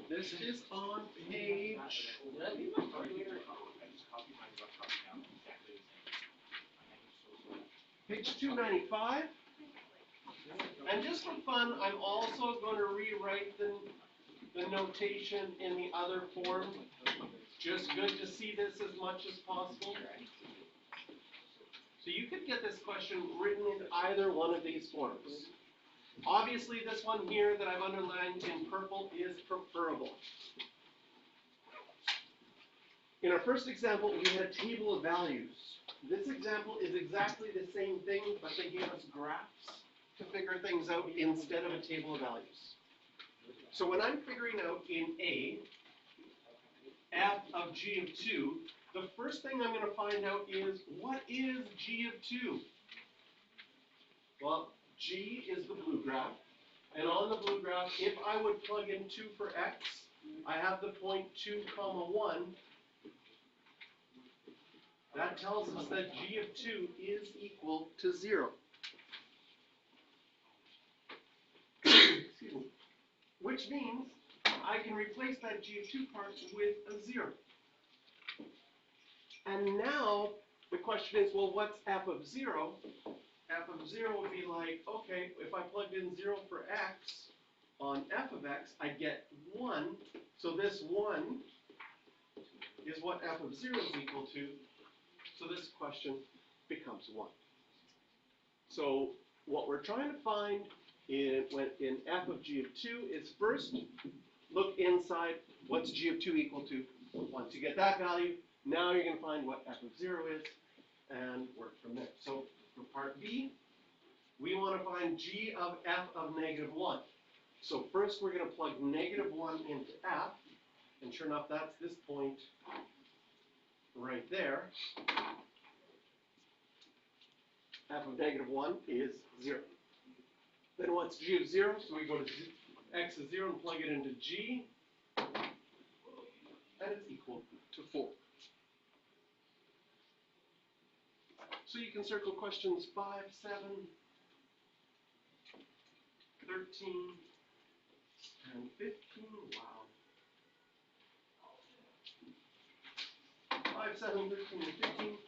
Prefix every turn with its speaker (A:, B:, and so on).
A: This is on page 295. And just for fun, I'm also going to rewrite the notation in the other form. Just good to see this as much as possible. So you could get this question written in either one of these forms. Obviously, this one here that I've underlined in purple is preferable. In our first example, we had a table of values. This example is exactly the same thing, but they gave us graphs to figure things out instead of a table of values. So when I'm figuring out in A, f of g of 2, the first thing I'm going to find out is, what is g of 2? Well, g is the blue graph, and on the blue graph, if I would plug in 2 for x, I have the point 2, 1. That tells us that g of 2 is equal to 0. Excuse me. Which means I can replace that g of 2 part with a 0. And now the question is, well, what's f of 0? F of 0 would be like, okay, if I plugged in 0 for x on f of x, I get 1. So this 1 is what f of 0 is equal to. So this question becomes 1. So what we're trying to find in f of g of 2 is first look inside, what's g of 2 equal to? Once you get that value, now you're going to find what f of 0 is and work from there. So for part B, we want to find g of f of negative 1. So first we're going to plug negative 1 into f, and sure enough, that's this point right there. F of negative 1 is 0. Then what's g of 0? So we go to x is 0 and plug it into g, and it's equal to 4. So you can circle questions 5, 7, 13, and 15. Wow. 5, 7, 13, and 15.